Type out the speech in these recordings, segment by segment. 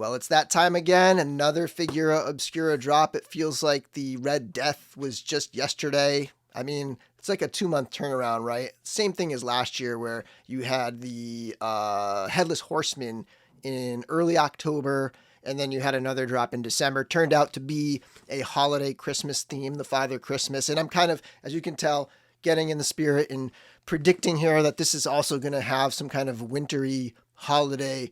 Well, it's that time again. Another Figura Obscura drop. It feels like the Red Death was just yesterday. I mean, it's like a 2-month turnaround, right? Same thing as last year where you had the Headless Horseman in early October, and then you had another drop in December. Turned out to be a holiday Christmas theme, the Father Christmas. And I'm kind of, as you can tell, getting in the spirit and predicting here that this is also going to have some kind of wintry holiday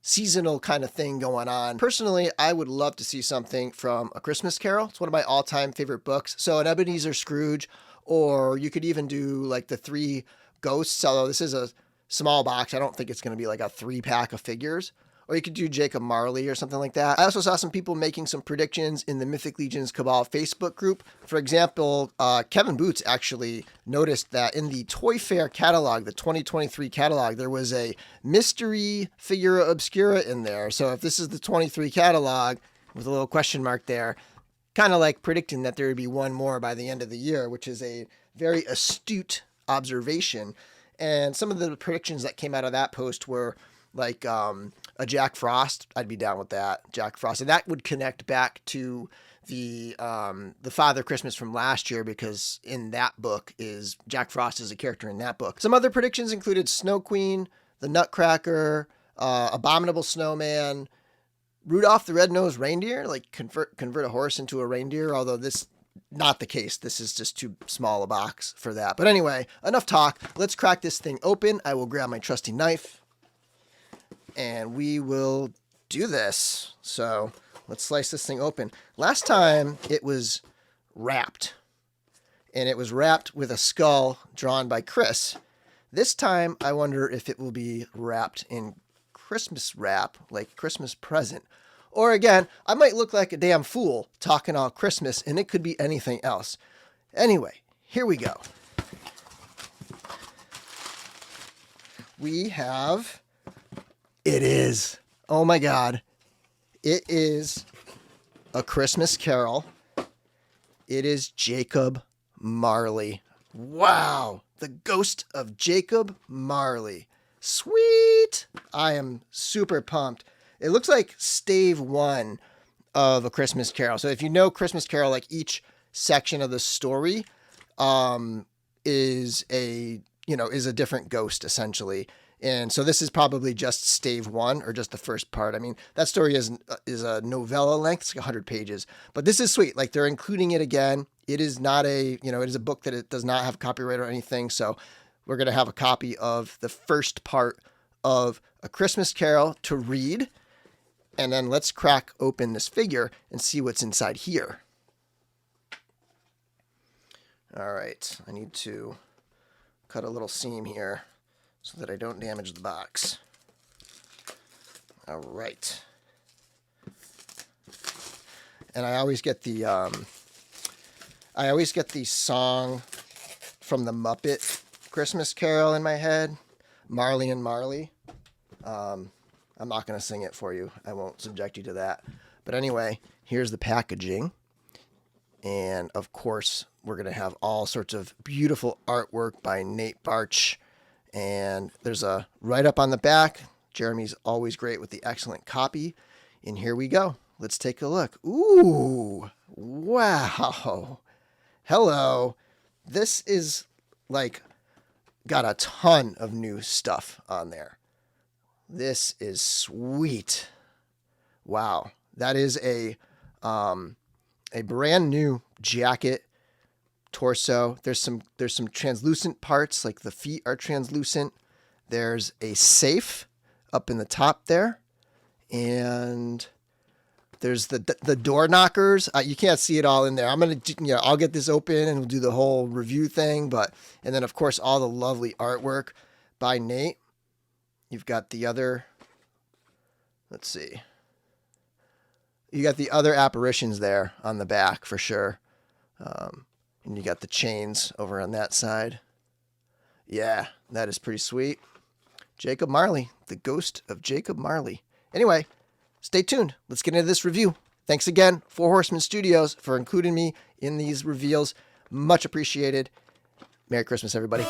seasonal kind of thing going on. Personally, I would love to see something from A Christmas Carol. It's one of my all-time favorite books. So an Ebenezer Scrooge, or you could even do like the 3 Ghosts, although this is a small box. I don't think it's going to be like a 3-pack of figures. Or you could do Jacob Marley or something like that. I also saw some people making some predictions in the Mythic Legions Cabal Facebook group. For example, Kevin Boots actually noticed that in the Toy Fair catalog, the 2023 catalog, there was a mystery Figura Obscura in there. So if this is the 23 catalog with a little question mark there, kind of like predicting that there would be one more by the end of the year, which is a very astute observation. And some of the predictions that came out of that post were like a Jack Frost. I'd be down with that, Jack Frost, and that would connect back to the Father Christmas from last year, because in that book is Jack Frost is a character in that book. Some other predictions included Snow Queen, the Nutcracker, Abominable Snowman, Rudolph the Red-Nosed Reindeer, like convert a horse into a reindeer. Although this not the case. This is just too small a box for that. But anyway, enough talk. Let's crack this thing open. I will grab my trusty knife, and we will do this. So let's slice this thing open. Last time it was wrapped, and it was wrapped with a skull drawn by Chris. This time I wonder if it will be wrapped in Christmas wrap, like Christmas present. Or again, I might look like a damn fool talking all Christmas, and it could be anything else. Anyway, here we go. We have... It is. Oh my God. It is A Christmas Carol. It is Jacob Marley. Wow. The Ghost of Jacob Marley. Sweet. I am super pumped. It looks like stave 1 of A Christmas Carol. So if you know Christmas Carol, like each section of the story is a different ghost essentially. And so this is probably just stave 1 or just the first part. I mean, that story is a novella length. It's like 100 pages, but this is sweet. Like they're including it again. It is not it is a book that it does not have copyright or anything. So we're going to have a copy of the first part of A Christmas Carol to read. And then let's crack open this figure and see what's inside here. All right. I need to cut a little seam here so that I don't damage the box. All right. And I always get the song from the Muppet Christmas Carol in my head, Marley and Marley. I'm not going to sing it for you. I won't subject you to that. But anyway, here's the packaging. And of course, we're going to have all sorts of beautiful artwork by Nate Barch. And there's a write-up on the back. Jeremy's always great with the excellent copy. And here we go. Let's take a look. Ooh, wow. Hello. This is like got a ton of new stuff on there. This is sweet. Wow. That is a brand new jacket, torso. There's some translucent parts, like the feet are translucent. There's a safe up in the top there. And there's the door knockers. You can't see it all in there. I'm going to, I'll get this open and we'll do the whole review thing. And then of course, all the lovely artwork by Nate. You've got the other, let's see. You got the other apparitions there on the back for sure. And you got the chains over on that side. Yeah, that is pretty sweet. Jacob Marley, the Ghost of Jacob Marley. Anyway, stay tuned. Let's get into this review. Thanks again, Four Horsemen Studios, for including me in these reveals. Much appreciated. Merry Christmas, everybody.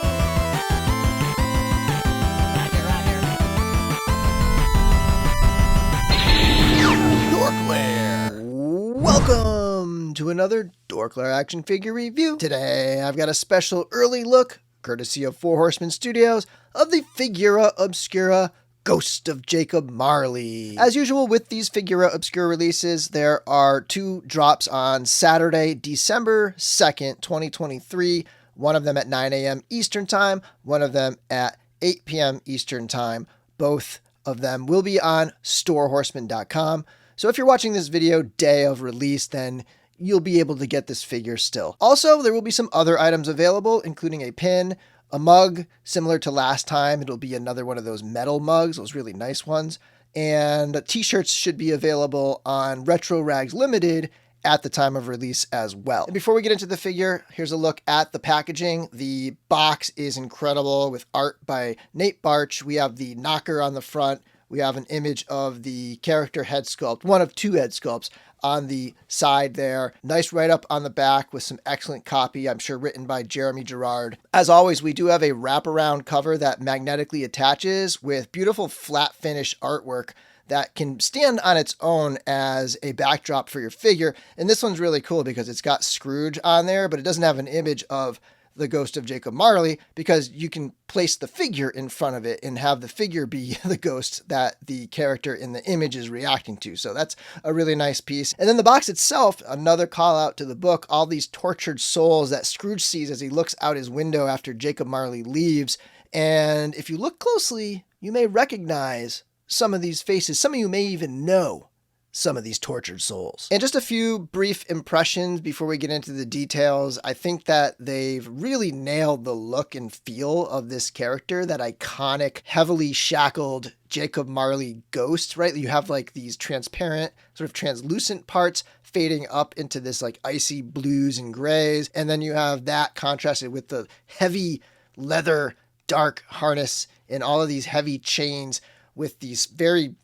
to another DorkLair action figure review. Today, I've got a special early look, courtesy of Four Horsemen Studios, of the Figura Obscura Ghost of Jacob Marley. As usual with these Figura Obscura releases, there are 2 drops on Saturday, December 2nd, 2023. One of them at 9 a.m. Eastern Time, one of them at 8 p.m. Eastern Time. Both of them will be on storehorseman.com. So if you're watching this video day of release, then you'll be able to get this figure still. Also, there will be some other items available, including a pin, a mug, similar to last time. It'll be another one of those metal mugs, those really nice ones. And t-shirts should be available on Retro Rags Limited at the time of release as well. And before we get into the figure, here's a look at the packaging. The box is incredible with art by Nate Barch. We have the knocker on the front. We have an image of the character head sculpt, one of 2 head sculpts on the side there. Nice write-up on the back with some excellent copy, I'm sure written by Jeremy Gerard. As always, we do have a wraparound cover that magnetically attaches with beautiful flat finish artwork that can stand on its own as a backdrop for your figure. And this one's really cool because it's got Scrooge on there, but it doesn't have an image of the Ghost of Jacob Marley, because you can place the figure in front of it and have the figure be the ghost that the character in the image is reacting to. So that's a really nice piece. And then the box itself, another call out to the book, all these tortured souls that Scrooge sees as he looks out his window after Jacob Marley leaves. And if you look closely, you may recognize some of these faces. Some of you may even know some of these tortured souls. And just a few brief impressions before we get into the details. I think that they've really nailed the look and feel of this character, that iconic, heavily shackled Jacob Marley ghost, right? You have like these transparent, sort of translucent parts fading up into this like icy blues and grays. And then you have that contrasted with the heavy leather dark harness and all of these heavy chains with these very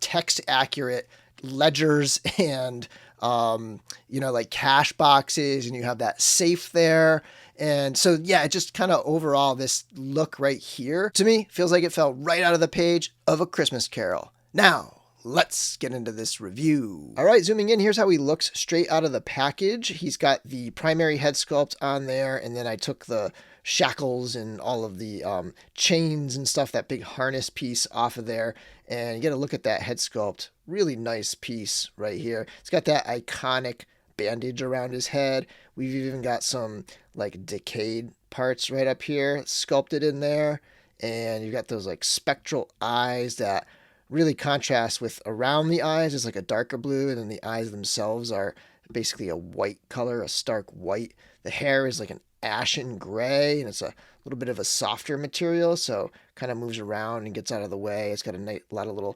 text accurate ledgers and like cash boxes, and you have that safe there. And so yeah, it just kind of overall, this look right here to me feels like it fell right out of the page of A Christmas Carol. Now let's get into this review. All right, zooming in, here's how he looks straight out of the package. He's got the primary head sculpt on there, and then I took the shackles and all of the chains and stuff, that big harness piece off of there, and you get a look at that head sculpt. Really nice piece right here. It's got that iconic bandage around his head. We've even got some like decayed parts right up here sculpted in there, and you've got those like spectral eyes that really contrast with around the eyes is like a darker blue, and then the eyes themselves are basically a white color, a stark white. The hair is like an ashen gray, and it's a little bit of a softer material, so kind of moves around and gets out of the way. It's got a lot of little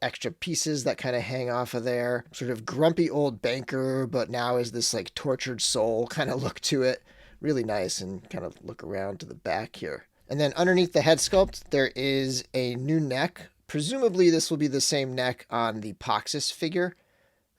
extra pieces that kind of hang off of there. Sort of grumpy old banker, but now is this like tortured soul kind of look to it. Really nice. And kind of look around to the back here. And then underneath the head sculpt, there is a new neck. Presumably this will be the same neck on the Poxus figure.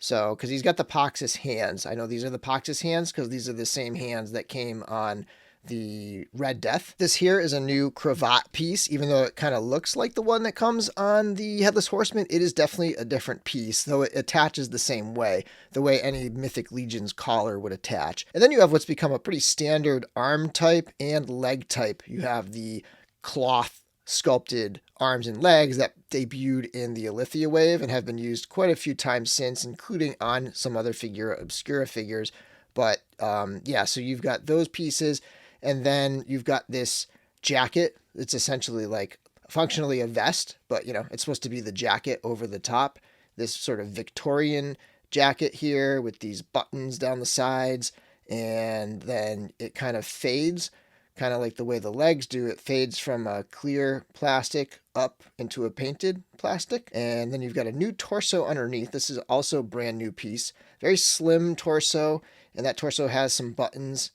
So, because he's got the Poxus hands. I know these are the Poxus hands because these are the same hands that came on the Red Death. This here is a new cravat piece. Even though it kind of looks like the one that comes on the Headless Horseman, it is definitely a different piece, though it attaches the same way, the way any Mythic Legion's collar would attach. And then you have what's become a pretty standard arm type and leg type. You have the cloth sculpted arms and legs that debuted in the Alithia wave and have been used quite a few times since, including on some other Figura Obscura figures. But yeah, so you've got those pieces, and then you've got this jacket. It's essentially like functionally a vest, but it's supposed to be the jacket over the top. This sort of Victorian jacket here with these buttons down the sides, and then it kind of fades, kind of like the way the legs do. It fades from a clear plastic up into a painted plastic. And then you've got a new torso underneath. This is also a brand new piece. Very slim torso, and that torso has some buttons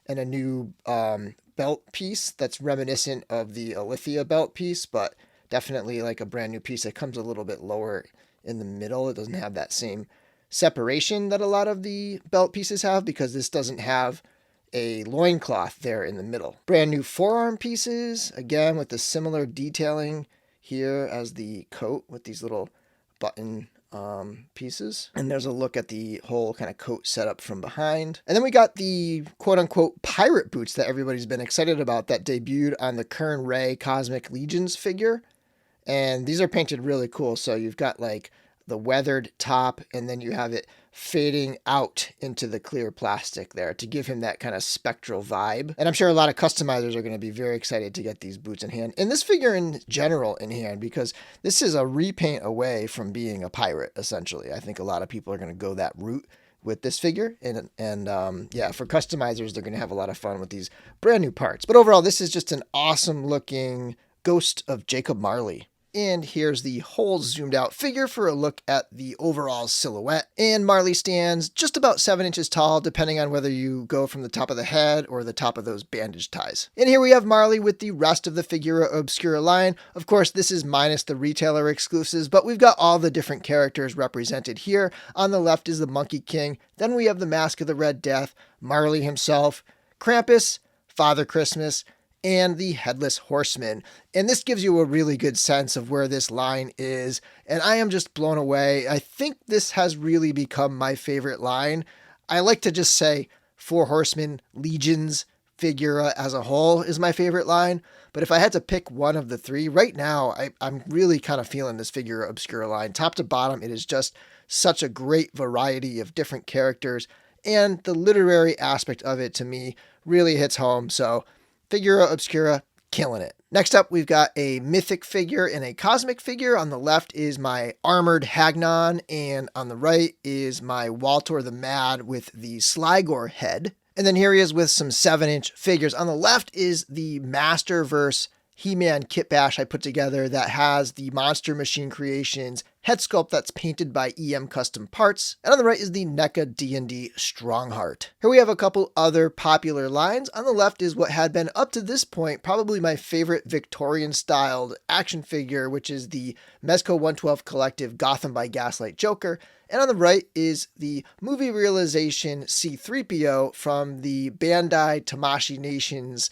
and a new belt piece that's reminiscent of the Alithia belt piece, but definitely like a brand new piece. It comes a little bit lower in the middle. It doesn't have that same separation that a lot of the belt pieces have, because this doesn't have a loincloth there in the middle. Brand new forearm pieces, again with the similar detailing here as the coat, with these little button pieces. And there's a look at the whole kind of coat setup from behind. And then we got the quote-unquote pirate boots that everybody's been excited about that debuted on the Kern Ray Cosmic Legions figure. And these are painted really cool. So you've got like the weathered top, and then you have it fading out into the clear plastic there to give him that kind of spectral vibe. And I'm sure a lot of customizers are going to be very excited to get these boots in hand, and this figure in general in hand, because this is a repaint away from being a pirate, essentially. I think a lot of people are going to go that route with this figure, and yeah, for customizers, they're going to have a lot of fun with these brand new parts. But overall, this is just an awesome looking Ghost of Jacob Marley. And here's the whole zoomed out figure for a look at the overall silhouette. And Marley stands just about 7 inches tall, depending on whether you go from the top of the head or the top of those bandage ties. And here we have Marley with the rest of the Figura Obscura line. Of course, this is minus the retailer exclusives, but we've got all the different characters represented here. On the left is the Monkey King. Then we have the Mask of the Red Death, Marley himself, Krampus, Father Christmas, and the Headless Horseman. And this gives you a really good sense of where this line is, and I am just blown away. I think this has really become my favorite line. I like to just say Four Horsemen, Legions, Figura as a whole is my favorite line, but if I had to pick one of the three, right now, I'm really kind of feeling this Figura Obscura line. Top to bottom, it is just such a great variety of different characters, and the literary aspect of it, to me, really hits home, so Figura Obscura, killing it. Next up, we've got a mythic figure and a cosmic figure. On the left is my armored Hagnon, and on the right is my Waltor the Mad with the Sligor head. And then here he is with some 7-inch figures. On the left is the Masterverse He-Man kit bash I put together that has the Monster Machine Creations head sculpt that's painted by EM Custom Parts. And on the right is the NECA D&D Strongheart. Here we have a couple other popular lines. On the left is what had been up to this point probably my favorite Victorian styled action figure, which is the Mezco 112 Collective Gotham by Gaslight Joker. And on the right is the movie realization C-3PO from the Bandai Tamashii Nations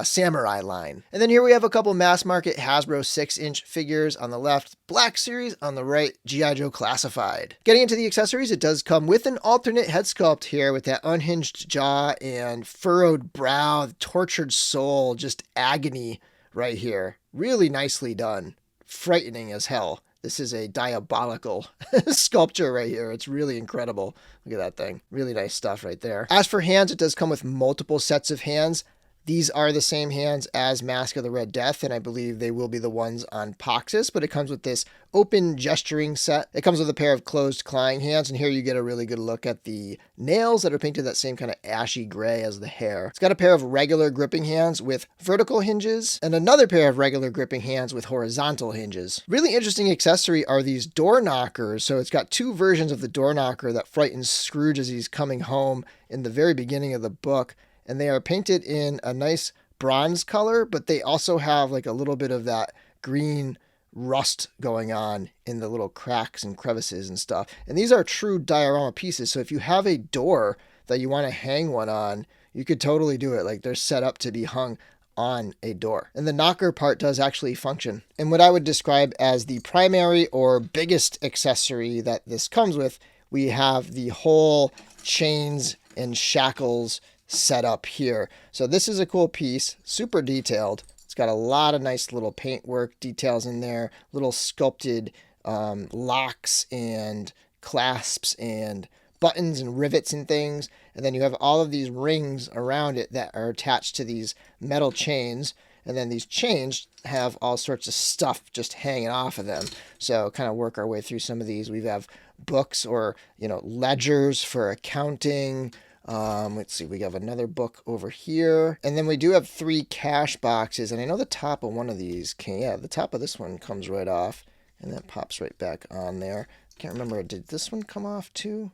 Samurai line. And then here we have a couple mass market Hasbro 6-inch figures on the left, Black Series, on the right, G.I. Joe Classified. Getting into the accessories, it does come with an alternate head sculpt here with that unhinged jaw and furrowed brow, tortured soul, just agony right here. Really nicely done. Frightening as hell. This is a diabolical sculpture right here. It's really incredible. Look at that thing. Really nice stuff right there. As for hands, it does come with multiple sets of hands. These are the same hands as Mask of the Red Death, and I believe they will be the ones on Poxus, but it comes with this open gesturing set. It comes with a pair of closed clawing hands, and here you get a really good look at the nails that are painted that same kind of ashy gray as the hair. It's got a pair of regular gripping hands with vertical hinges, and another pair of regular gripping hands with horizontal hinges. Really interesting accessory are these door knockers. So it's got two versions of the door knocker that frightens Scrooge as he's coming home in the very beginning of the book. And they are painted in a nice bronze color, but they also have like a little bit of that green rust going on in the little cracks and crevices and stuff. And these are true diorama pieces. So if you have a door that you want to hang one on, you could totally do it. Like they're set up to be hung on a door. And the knocker part does actually function. And what I would describe as the primary or biggest accessory that this comes with, we have the whole chains and shackles set up here. So this is a cool piece, super detailed. It's got a lot of nice little paintwork details in there, little sculpted locks and clasps and buttons and rivets and things. And then you have all of these rings around it that are attached to these metal chains. And then these chains have all sorts of stuff just hanging off of them. So kind of work our way through some of these. We have books or, ledgers for accounting. Let's see, we have another book over here. And then we do have 3 cash boxes. And I know the top of one of these the top of this one comes right off. And that pops right back on there. Can't remember, did this one come off too?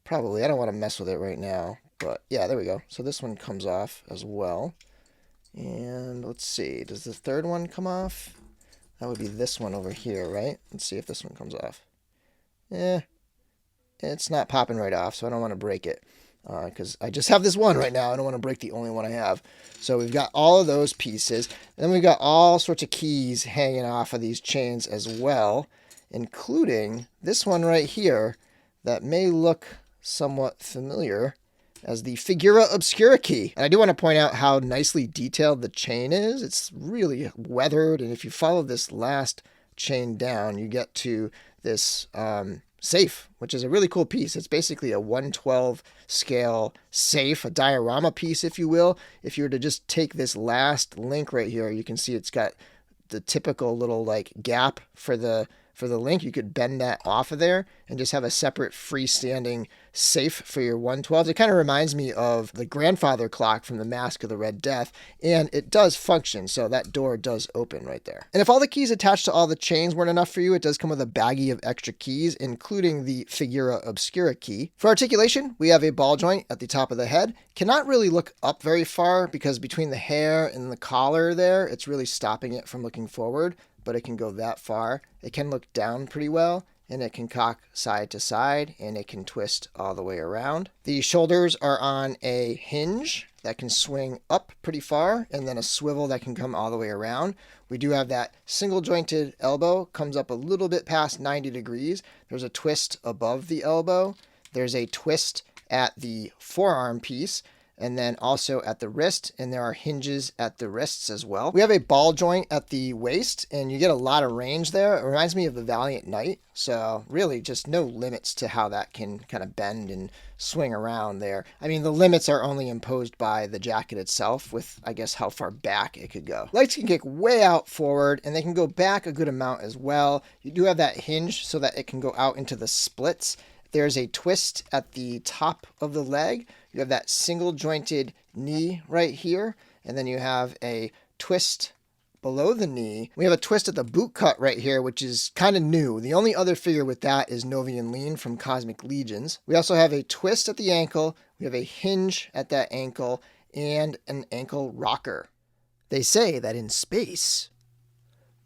Probably. I don't want to mess with it right now. But yeah, there we go. So this one comes off as well. And let's see, does the third one come off? That would be this one over here, right? Let's see if this one comes off. It's not popping right off, so I don't want to break it. Because I just have this one right now. I don't want to break the only one I have. So we've got all of those pieces. And then we've got all sorts of keys hanging off of these chains as well. including this one right here that may look somewhat familiar as the Figura Obscura key. And I do want to point out how nicely detailed the chain is. It's really weathered, and if you follow this last chain down, you get to this safe, which is a really cool piece. It's basically a 1/12 scale safe, a diorama piece, if you will. If you were to just take this last link right here, you can see it's got the typical little like gap for the link. You could bend that off of there and just have a separate freestanding safe for your 1/12. It kind of reminds me of the grandfather clock from the Mask of the Red Death, and it does function, so that door does open right there. And if all the keys attached to all the chains weren't enough for you, it does come with a baggie of extra keys, including the Figura Obscura key. For articulation, we have a ball joint at the top of the head. Cannot really look up very far because between the hair and the collar there, it's really stopping it from looking forward, but it can go that far. It can look down pretty well, and it can cock side to side, and it can twist all the way around. The shoulders are on a hinge that can swing up pretty far, and then a swivel that can come all the way around. We do have that single jointed elbow, comes up a little bit past 90 degrees. There's a twist above the elbow. There's a twist at the forearm piece, and then also at the wrist, and there are hinges at the wrists as well. We have a ball joint at the waist, and you get a lot of range there. It reminds me of the Valiant Knight, so really just no limits to how that can kind of bend and swing around there. I mean, the limits are only imposed by the jacket itself with, I guess, how far back it could go. Legs can kick way out forward, and they can go back a good amount as well. You do have that hinge so that it can go out into the splits. There's a twist at the top of the leg. You have that single jointed knee right here, and then you have a twist below the knee. We have a twist at the boot cut right here, which is kind of new. The only other figure with that is Novian Lean from Cosmic Legions. We also have a twist at the ankle. We have a hinge at that ankle and an ankle rocker. They say that in space,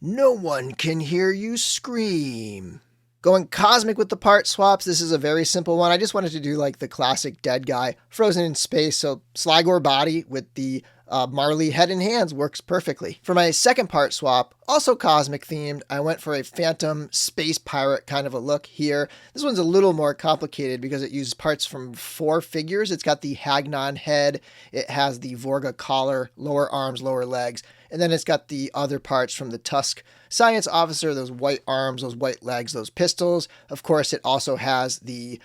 no one can hear you scream. Going cosmic with the part swaps, this is a very simple one. I just wanted to do like the classic dead guy, frozen in space, so Sligor body with the Marley head and hands works perfectly. For my second part swap, also cosmic themed, I went for a phantom space pirate kind of a look here. This one's a little more complicated because it uses parts from 4 figures. It's got the Hagnon head, it has the Vorga collar, lower arms, lower legs, and then it's got the other parts from the Tusk Science Officer, those white arms, those white legs, those pistols. Of course, it also has the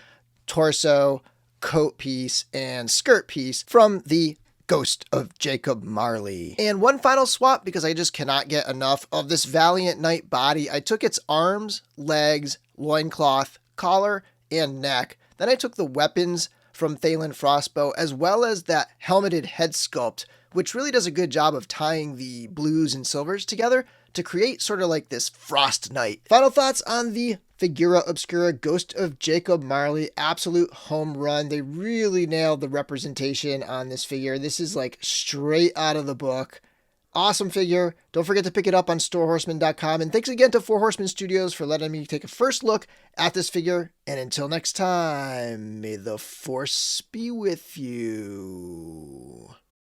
torso, coat piece, and skirt piece from the Ghost of Jacob Marley. And one final swap, because I just cannot get enough of this Valiant Knight body. I took its arms, legs, loincloth, collar, and neck. Then I took the weapons from Thalen Frostbow, as well as that helmeted head sculpt, which really does a good job of tying the blues and silvers together to create sort of like this Frost Knight. Final thoughts on the Figura Obscura Ghost of Jacob Marley. Absolute home run. They really nailed the representation on this figure. This is like straight out of the book. Awesome figure. Don't forget to pick it up on storehorseman.com. And thanks again to Four Horsemen Studios for letting me take a first look at this figure. And until next time, may the force be with you.